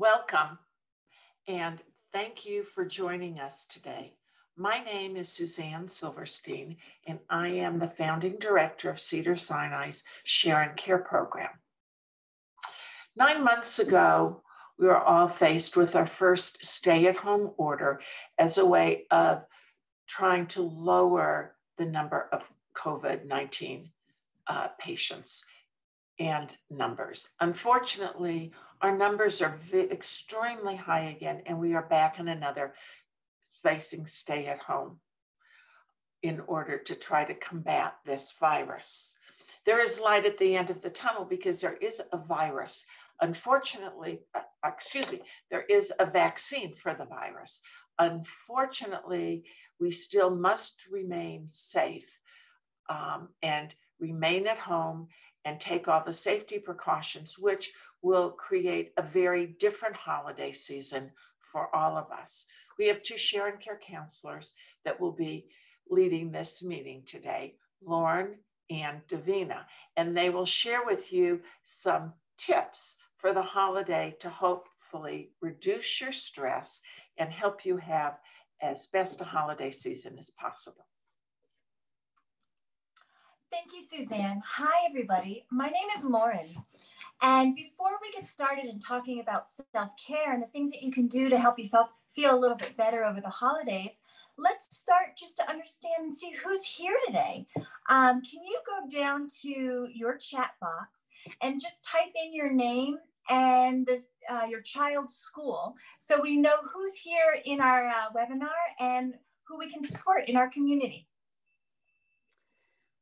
Welcome, and thank you for joining us today. My name is Suzanne Silverstein, and I am the founding director of Cedars-Sinai's Share Care program. 9 months ago, we were all faced with our first stay-at-home order as a way of trying to lower the number of COVID-19 patients and numbers. Unfortunately, our numbers are extremely high again, and we are back in another facing stay at home in order to try to combat this virus. There is light at the end of the tunnel because there is a virus. Unfortunately, there is a vaccine for the virus. Unfortunately, we still must remain safe and remain at home and take all the safety precautions, which will create a very different holiday season for all of us. We have 2 Share Care counselors that will be leading this meeting today, Lauren and Davina, and they will share with you some tips for the holiday to hopefully reduce your stress and help you have as best a holiday season as possible. Thank you, Suzanne. Hi, everybody. My name is Lauren. And before we get started in talking about self-care and the things that you can do to help yourself feel a little bit better over the holidays, let's start just to understand and see who's here today. Can you go down to your chat box and just type in your name and your child's school so we know who's here in our webinar and who we can support in our community?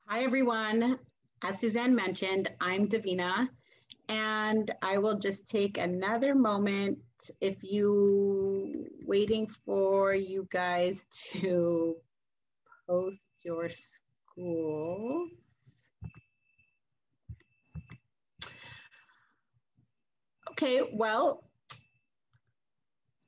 Hi, everyone. As Suzanne mentioned, I'm Davina, and I will just take another moment if you waiting for you guys to post your schools. Okay, well,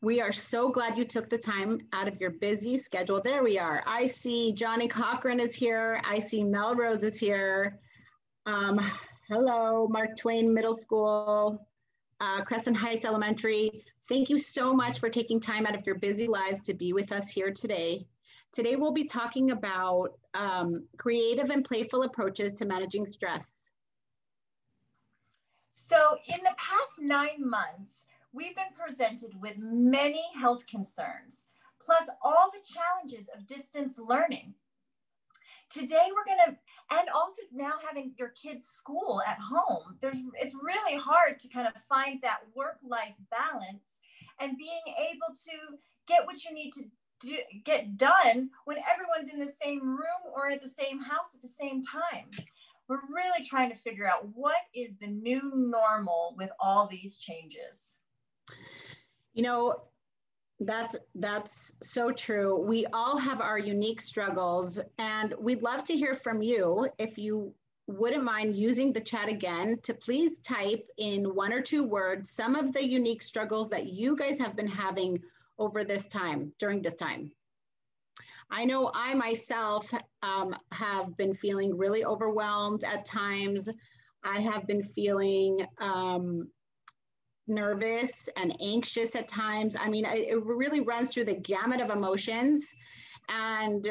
we are so glad you took the time out of your busy schedule. There we are. I see Johnny Cochran is here. I see Melrose is here. Hello, Mark Twain Middle School, Crescent Heights Elementary. Thank you so much for taking time out of your busy lives to be with us here today. Today we'll be talking about creative and playful approaches to managing stress. So in the past 9 months, we've been presented with many health concerns, plus all the challenges of distance learning. Today and also now having your kids' school at home, it's really hard to kind of find that work-life balance and being able to get what you need to get done when everyone's in the same room or at the same house at the same time. We're really trying to figure out what is the new normal with all these changes. You know, that's so true. We all have our unique struggles, and we'd love to hear from you. If you wouldn't mind using the chat again to please type in 1 or 2 words some of the unique struggles that you guys have been having over this time, during this time. I know I myself have been feeling really overwhelmed at times. I have been feeling nervous and anxious at times. I mean, it really runs through the gamut of emotions. And,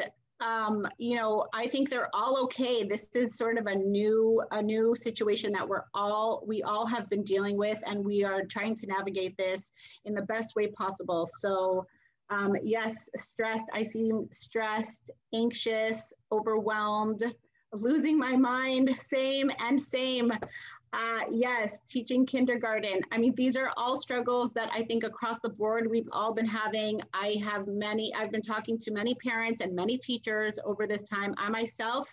you know, I think they're all okay. This is sort of a new situation that we all have been dealing with, and we are trying to navigate this in the best way possible. So yes, stressed, I seem stressed, anxious, overwhelmed, losing my mind, same. Yes, teaching kindergarten. I mean, these are all struggles that I think across the board we've all been having. I've been talking to many parents and many teachers over this time. I myself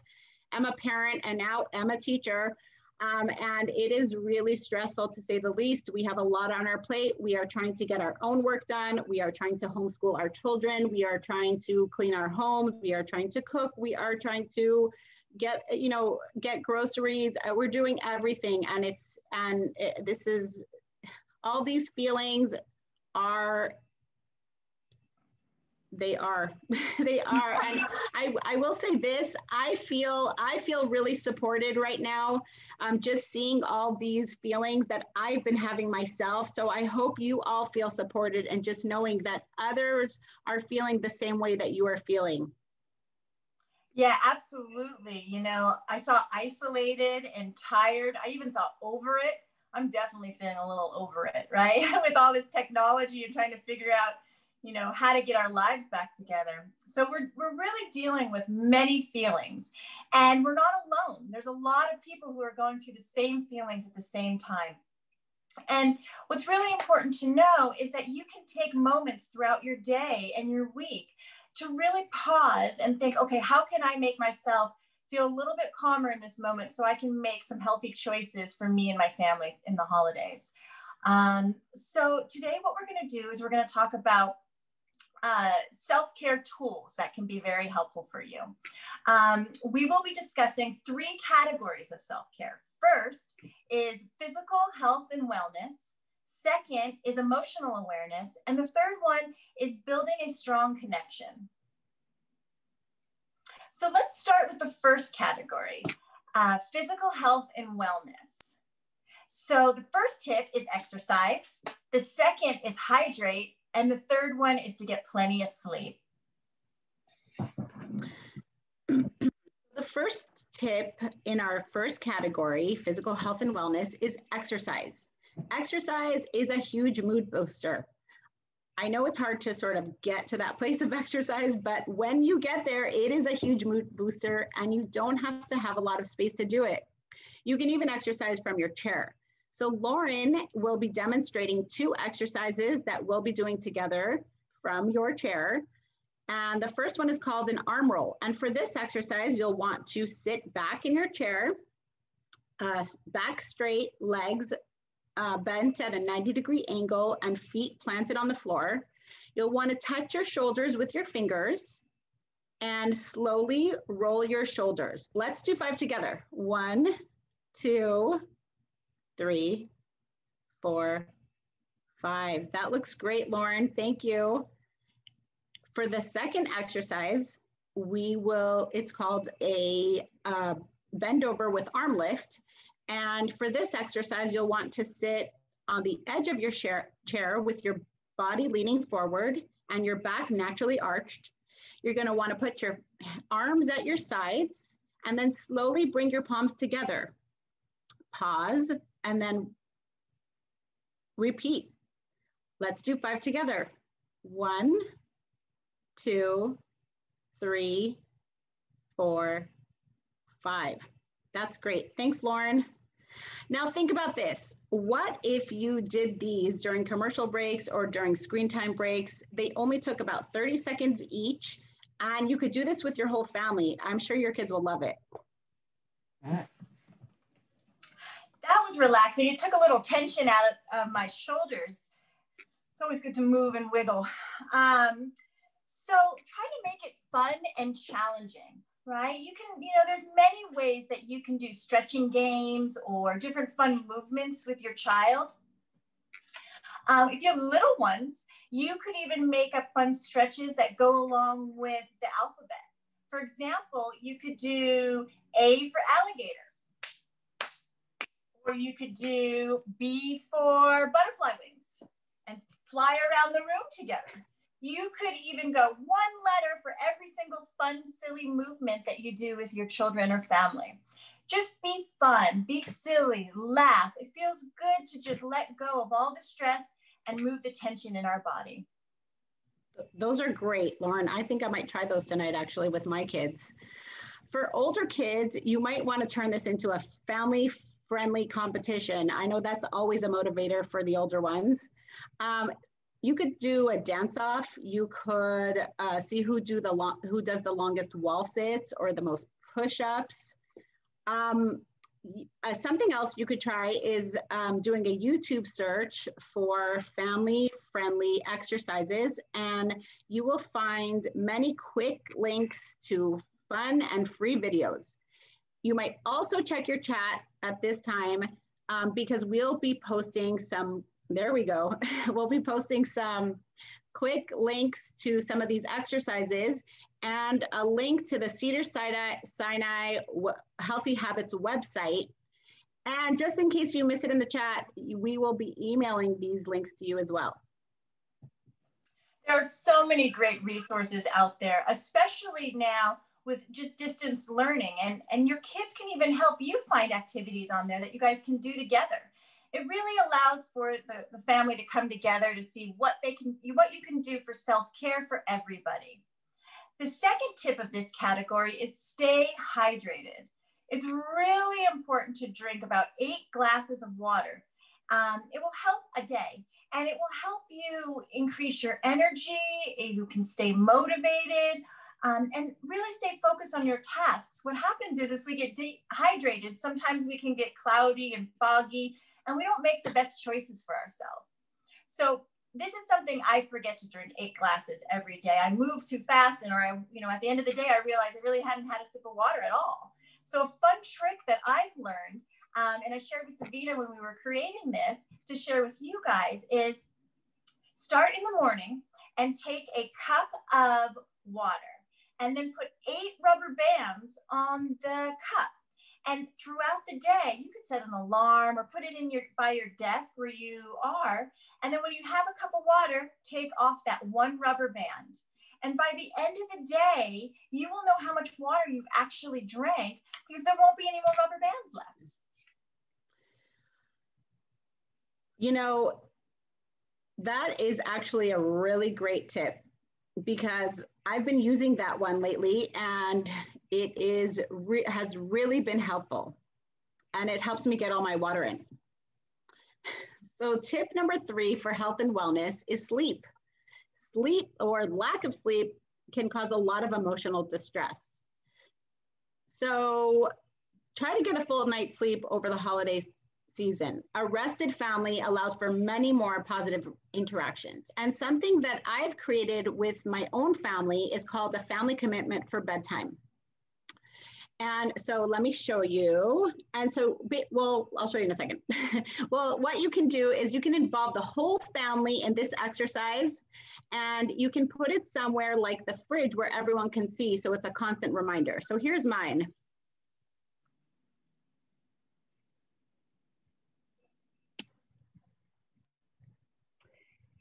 am a parent and now am a teacher. And it is really stressful to say the least. We have a lot on our plate. We are trying to get our own work done. We are trying to homeschool our children. We are trying to clean our homes. We are trying to cook. We are trying to get groceries. We're doing everything. This is, all these feelings They are. They are. And I will say this, I feel really supported right now. Just seeing all these feelings that I've been having myself. So I hope you all feel supported, and just knowing that others are feeling the same way that you are feeling. Yeah, absolutely. You know, I saw isolated and tired. I even saw over it. I'm definitely feeling a little over it, right? With all this technology and trying to figure out, you know, how to get our lives back together. So we're really dealing with many feelings, and we're not alone. There's a lot of people who are going through the same feelings at the same time. And what's really important to know is that you can take moments throughout your day and your week to really pause and think, okay, how can I make myself feel a little bit calmer in this moment so I can make some healthy choices for me and my family in the holidays. So today what we're going to do is we're going to talk about self-care tools that can be very helpful for you. We will be discussing 3 categories of self-care. First is physical health and wellness. Second is emotional awareness. And the third one is building a strong connection. So let's start with the first category, physical health and wellness. So the first tip is exercise. The second is hydrate. And the third one is to get plenty of sleep. The first tip in our first category, physical health and wellness, is exercise. Exercise is a huge mood booster. I know it's hard to sort of get to that place of exercise, but when you get there, it is a huge mood booster, and you don't have to have a lot of space to do it. You can even exercise from your chair. So Lauren will be demonstrating 2 exercises that we'll be doing together from your chair. And the first one is called an arm roll. And for this exercise, you'll want to sit back in your chair, back straight, legs bent at a 90-degree angle, and feet planted on the floor. You'll want to touch your shoulders with your fingers and slowly roll your shoulders. Let's do 5 together. 1, 2, 3, 4, 5. That looks great, Lauren. Thank you. For the second exercise, it's called a bend over with arm lift. And for this exercise, you'll want to sit on the edge of your chair with your body leaning forward and your back naturally arched. You're going to want to put your arms at your sides and then slowly bring your palms together. Pause and then repeat. Let's do 5 together. 1, 2, 3, 4, 5. That's great. Thanks, Lauren. Now think about this. What if you did these during commercial breaks or during screen time breaks? They only took about 30 seconds each, and you could do this with your whole family. I'm sure your kids will love it. That was relaxing. It took a little tension out of my shoulders. It's always good to move and wiggle. So try to make it fun and challenging, right? You can, there's many ways that you can do stretching games or different fun movements with your child. If you have little ones, you could even make up fun stretches that go along with the alphabet. For example, you could do A for alligator, or you could do B for butterfly wings and fly around the room together. You could even go 1 letter for every single fun, silly movement that you do with your children or family. Just be fun, be silly, laugh. It feels good to just let go of all the stress and move the tension in our body. Those are great, Lauren. I think I might try those tonight, actually, with my kids. For older kids, you might want to turn this into a family-friendly competition. I know that's always a motivator for the older ones. You could do a dance-off. You could see who does the longest wall sits or the most push-ups. Something else you could try is doing a YouTube search for family-friendly exercises, and you will find many quick links to fun and free videos. You might also check your chat at this time because we'll be posting some, there we go, we'll be posting some quick links to some of these exercises and a link to the Cedars-Sinai Healthy Habits website. And just in case you miss it in the chat, we will be emailing these links to you as well. There are so many great resources out there, especially now with just distance learning, and your kids can even help you find activities on there that you guys can do together. It really allows for the family to come together to see what you can do for self-care for everybody. The second tip of this category is stay hydrated. It's really important to drink about 8 glasses of water. It will help a day, and it will help you increase your energy. You can stay motivated and really stay focused on your tasks. What happens is if we get dehydrated, sometimes we can get cloudy and foggy, and we don't make the best choices for ourselves. So this is something I forget to drink 8 glasses every day. I move too fast, and at the end of the day, I realize I really hadn't had a sip of water at all. So a fun trick that I've learned, and I shared with Davina when we were creating this to share with you guys, is start in the morning and take a cup of water and then put 8 rubber bands on the cup. And throughout the day, you could set an alarm or put it in by your desk where you are. And then when you have a cup of water, take off that 1 rubber band. And by the end of the day, you will know how much water you've actually drank because there won't be any more rubber bands left. You know, that is actually a really great tip because I've been using that one lately, and it has really been helpful, and it helps me get all my water in. So tip number 3 for health and wellness is sleep. Sleep or lack of sleep can cause a lot of emotional distress. So try to get a full night's sleep over the holiday season. A rested family allows for many more positive interactions. And something that I've created with my own family is called a family commitment for bedtime. And so let me show you. And so, well, I'll show you in a second. Well, what you can do is you can involve the whole family in this exercise, and you can put it somewhere like the fridge where everyone can see, so it's a constant reminder. So here's mine.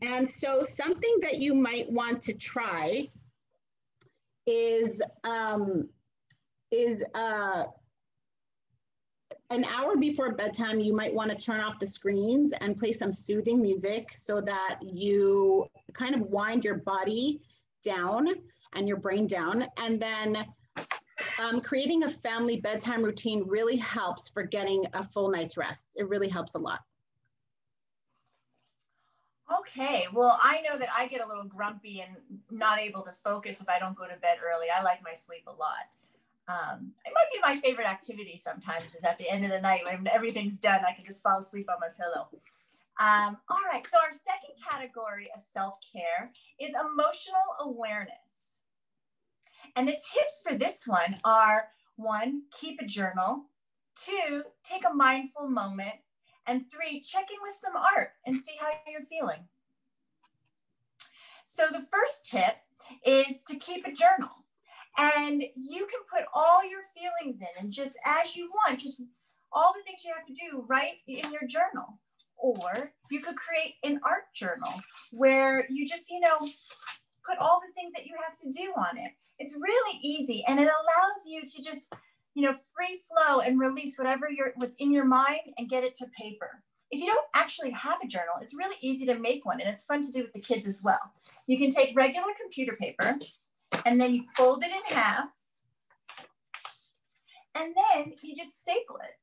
And so something that you might want to try is an hour before bedtime, you might want to turn off the screens and play some soothing music so that you kind of wind your body down and your brain down. And then creating a family bedtime routine really helps for getting a full night's rest. It really helps a lot. Okay, well, I know that I get a little grumpy and not able to focus if I don't go to bed early. I like my sleep a lot. It might be my favorite activity sometimes is at the end of the night when everything's done, I can just fall asleep on my pillow. All right, so our second category of self-care is emotional awareness. And the tips for this one are 1, keep a journal, 2, take a mindful moment, and 3, check in with some art and see how you're feeling. So the first tip is to keep a journal. And you can put all your feelings in and just as you want, just all the things you have to do right in your journal. Or you could create an art journal where you just, put all the things that you have to do on it. It's really easy, and it allows you to just, free flow and release what's in your mind and get it to paper. If you don't actually have a journal, it's really easy to make one, and it's fun to do with the kids as well. You can take regular computer paper, and then you fold it in half, and then you just staple it.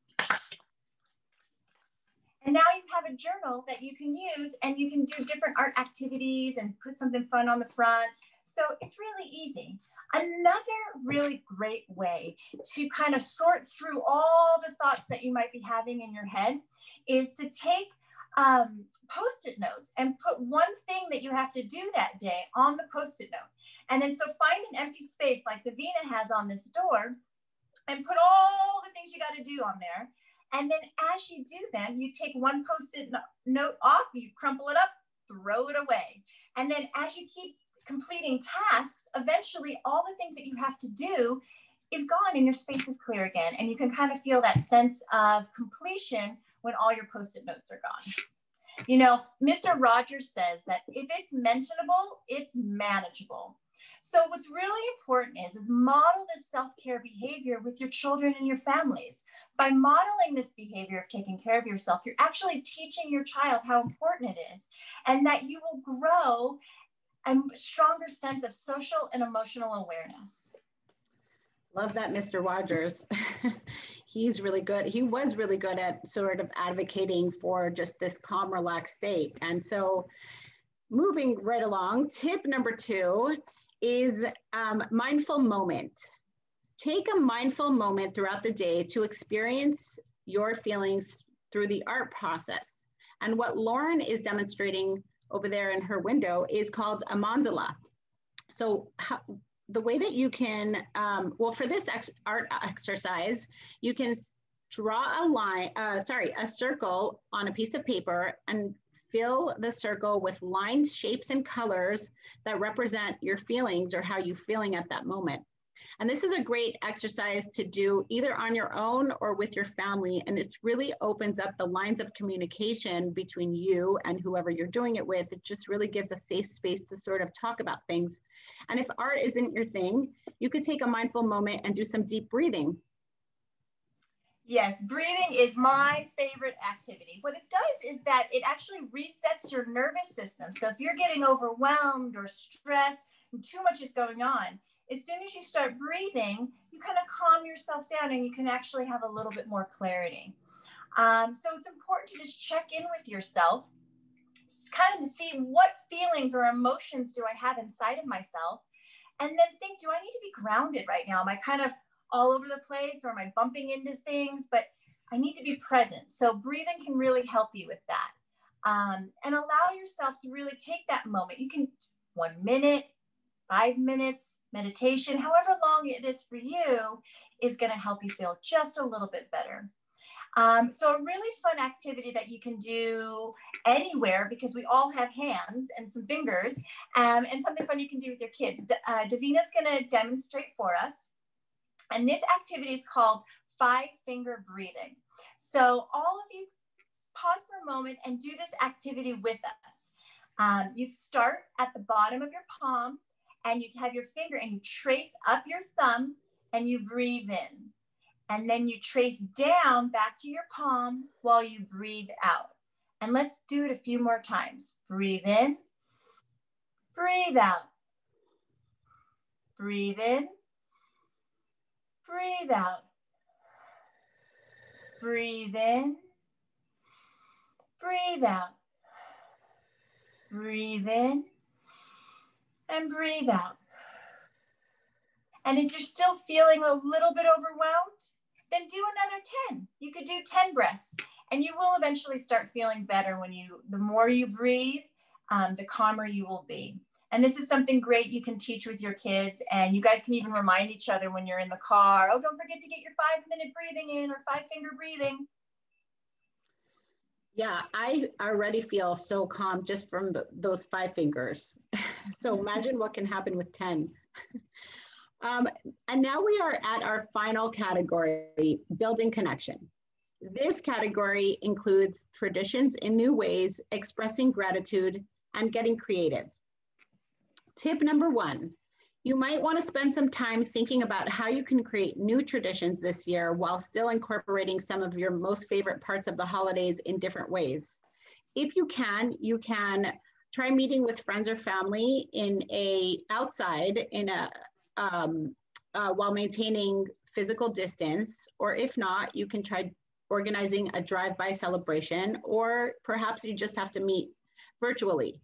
And now you have a journal that you can use, and you can do different art activities and put something fun on the front. So it's really easy. Another really great way to kind of sort through all the thoughts that you might be having in your head is to take Post-it notes and put one thing that you have to do that day on the Post-it note. And then so find an empty space like Davina has on this door and put all the things you got to do on there. And then as you do them, you take one Post-it note off, you crumple it up, throw it away. And then as you keep completing tasks, eventually all the things that you have to do is gone and your space is clear again. And you can kind of feel that sense of completion when all your Post-it notes are gone. You know, Mr. Rogers says that if it's mentionable, it's manageable. So what's really important is model this self-care behavior with your children and your families. By modeling this behavior of taking care of yourself, you're actually teaching your child how important it is, and that you will grow a stronger sense of social and emotional awareness. Love that, Mr. Rogers. He's really good. He was really good at sort of advocating for just this calm, relaxed state. And so moving right along, tip number 2 is mindful moment. Take a mindful moment throughout the day to experience your feelings through the art process. And what Lauren is demonstrating over there in her window is called a mandala. So the way that you can, well, for this art exercise, you can draw a circle on a piece of paper and fill the circle with lines, shapes, and colors that represent your feelings or how you're feeling at that moment. And this is a great exercise to do either on your own or with your family. And it really opens up the lines of communication between you and whoever you're doing it with. It just really gives a safe space to sort of talk about things. And if art isn't your thing, you could take a mindful moment and do some deep breathing. Yes, breathing is my favorite activity. What it does is that it actually resets your nervous system. So if you're getting overwhelmed or stressed and too much is going on, as soon as you start breathing, you kind of calm yourself down and you can actually have a little bit more clarity. So it's important to just check in with yourself, kind of to see what feelings or emotions do I have inside of myself, and then think, do I need to be grounded right now? Am I kind of all over the place, or am I bumping into things? But I need to be present. So breathing can really help you with that. And allow yourself to really take that moment. You can 1 minute, 5 minutes, meditation, however long it is for you, is going to help you feel just a little bit better. So a really fun activity that you can do anywhere, because we all have hands and some fingers, and something fun you can do with your kids. Davina's going to demonstrate for us. And this activity is called 5-finger breathing. So all of you pause for a moment and do this activity with us. You start at the bottom of your palm and you have your finger and you trace up your thumb and you breathe in. And then you trace down back to your palm while you breathe out. And let's do it a few more times. Breathe in, breathe out, breathe in, breathe out, breathe in, breathe out, breathe in, and breathe out. And if you're still feeling a little bit overwhelmed, then do another 10. You could do 10 breaths, and you will eventually start feeling better the more you breathe, the calmer you will be. And this is something great you can teach with your kids, and you guys can even remind each other when you're in the car, oh, don't forget to get your 5-minute breathing in, or 5-finger breathing. Yeah, I already feel so calm just from those 5 fingers. So imagine what can happen with 10. And now we are at our final category, building connection. This category includes traditions in new ways, expressing gratitude, and getting creative. Tip number 1, you might want to spend some time thinking about how you can create new traditions this year while still incorporating some of your most favorite parts of the holidays in different ways. If you can try meeting with friends or family outside while maintaining physical distance, or if not, you can try organizing a drive-by celebration, or perhaps you just have to meet virtually.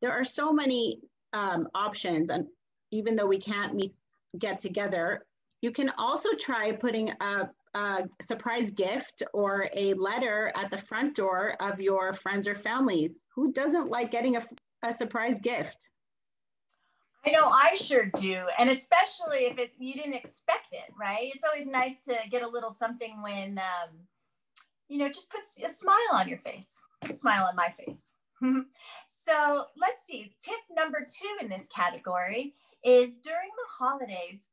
There are so many options, and even though we can't get together, you can also try putting a surprise gift or a letter at the front door of your friends or family. Who doesn't like getting a surprise gift? I know I sure do. And especially if you didn't expect it, right? It's always nice to get a little something when, just puts a smile on your face, a smile on my face. So let's see. Tip number 2 in this category is during the holidays,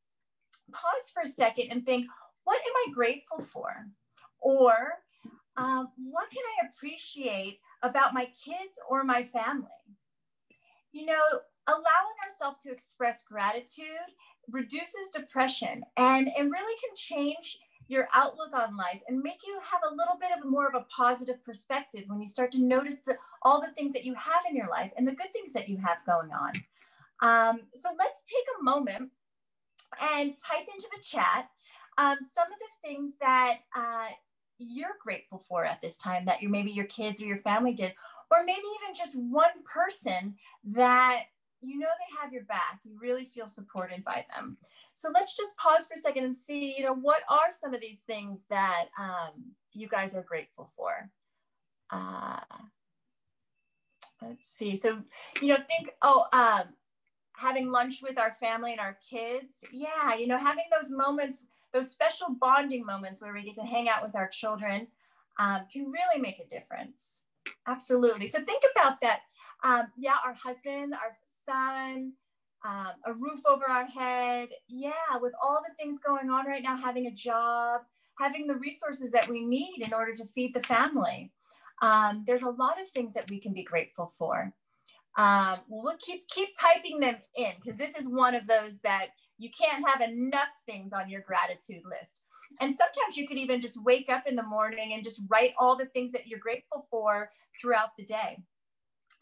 pause for a second and think, what am I grateful for? Or what can I appreciate about my kids or my family? You know, allowing ourselves to express gratitude reduces depression and really can change your outlook on life and make you have a little bit of more of a positive perspective when you start to notice all the things that you have in your life and the good things that you have going on. So let's take a moment and type into the chat some of the things that you're grateful for at this time that maybe your kids or your family did, or maybe even just one person that you know they have your back. You really feel supported by them. So let's just pause for a second and see, you know, what are some of these things that you guys are grateful for? Let's see. So, you know, think, having lunch with our family and our kids. Yeah, you know, having those moments, those special bonding moments where we get to hang out with our children can really make a difference. Absolutely. So think about that. Yeah, our husband, our son, a roof over our head. Yeah, with all the things going on right now, having a job, having the resources that we need in order to feed the family. There's a lot of things that we can be grateful for. We'll keep typing them in, because this is one of those that you can't have enough things on your gratitude list. And sometimes you could even just wake up in the morning and just write all the things that you're grateful for throughout the day.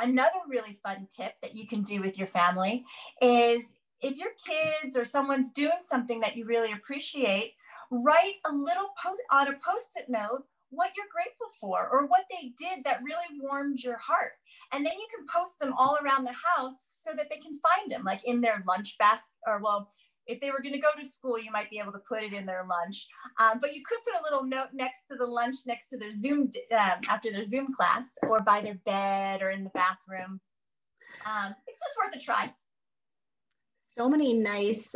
Another really fun tip that you can do with your family is, if your kids or someone's doing something that you really appreciate, write a little post on a Post-it note what you're grateful for or what they did that really warmed your heart. And then you can post them all around the house so that they can find them, like in their lunch basket, or, well, if they were going to go to school, you might be able to put it in their lunch. But you could put a little note next to the lunch, next to their Zoom, after their Zoom class, or by their bed or in the bathroom. It's just worth a try. So many nice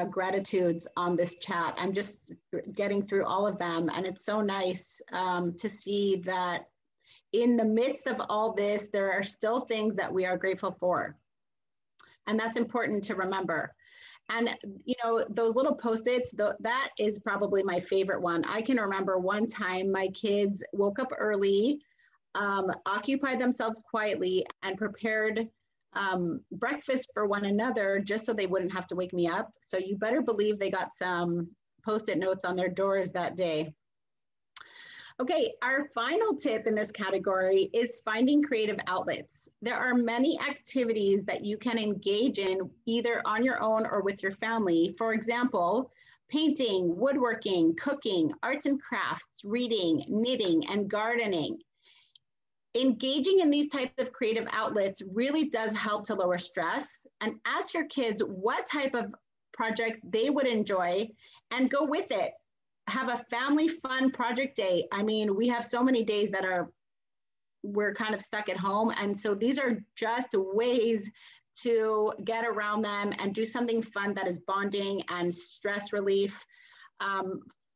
gratitudes on this chat. I'm just getting through all of them, and it's so nice to see that in the midst of all this, there are still things that we are grateful for. And that's important to remember. And, you know, those little Post-its, that is probably my favorite one. I can remember one time my kids woke up early, occupied themselves quietly, and prepared breakfast for one another just so they wouldn't have to wake me up. So you better believe they got some Post-it notes on their doors that day. Okay, our final tip in this category is finding creative outlets. There are many activities that you can engage in either on your own or with your family. For example, painting, woodworking, cooking, arts and crafts, reading, knitting, and gardening. Engaging in these types of creative outlets really does help to lower stress. And ask your kids what type of project they would enjoy and go with it. Have a family fun project day. I mean, we have so many days that we're kind of stuck at home. And so these are just ways to get around them and do something fun that is bonding and stress relief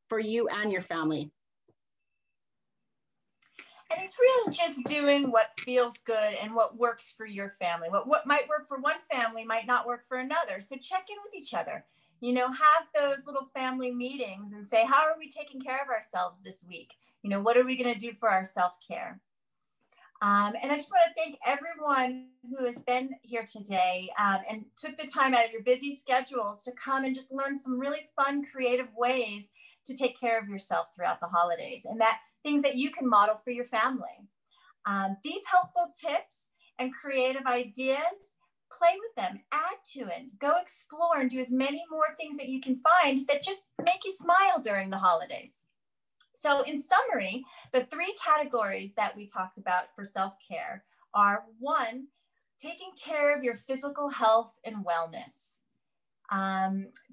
for you and your family. And it's really just doing what feels good and what works for your family. What might work for one family might not work for another. So check in with each other. You know, have those little family meetings and say, how are we taking care of ourselves this week? You know, what are we going to do for our self-care? And I just want to thank everyone who has been here today and took the time out of your busy schedules to come and just learn some really fun, creative ways to take care of yourself throughout the holidays, and that things that you can model for your family. These helpful tips and creative ideas, play with them, add to it, go explore and do as many more things that you can find that just make you smile during the holidays. So in summary, the 3 categories that we talked about for self-care are: 1, taking care of your physical health and wellness.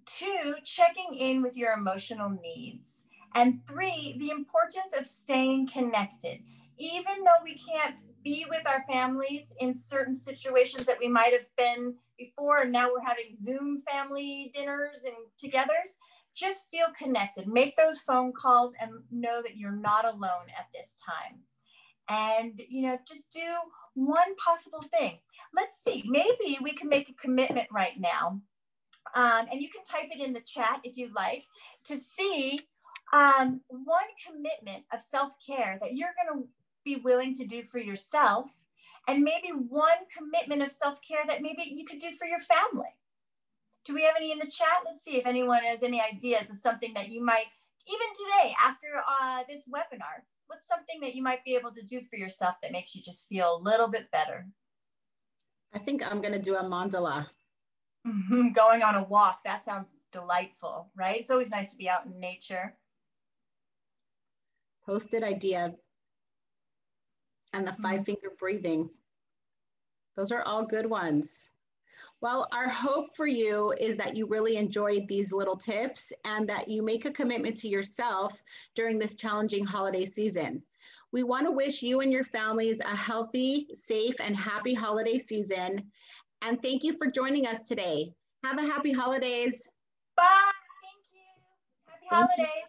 2, checking in with your emotional needs. And 3, the importance of staying connected. Even though we can't be with our families in certain situations that we might have been before, and now we're having Zoom family dinners and togethers, just feel connected. Make those phone calls and know that you're not alone at this time. and, just do one possible thing. Let's see, maybe we can make a commitment right now. And you can type it in the chat if you'd like, to see one commitment of self-care that you're going to be willing to do for yourself, and maybe one commitment of self-care that maybe you could do for your family. Do we have any in the chat? Let's see if anyone has any ideas of something that you might, even today after this webinar, what's something that you might be able to do for yourself that makes you just feel a little bit better? I think I'm going to do a mandala. Going on a walk. That sounds delightful, right? It's always nice to be out in nature. Post-it idea. And the 5-finger breathing. Those are all good ones. Well, our hope for you is that you really enjoyed these little tips and that you make a commitment to yourself during this challenging holiday season. We want to wish you and your families a healthy, safe, and happy holiday season. And thank you for joining us today. Have a happy holidays. Bye. Thank you. Happy holidays.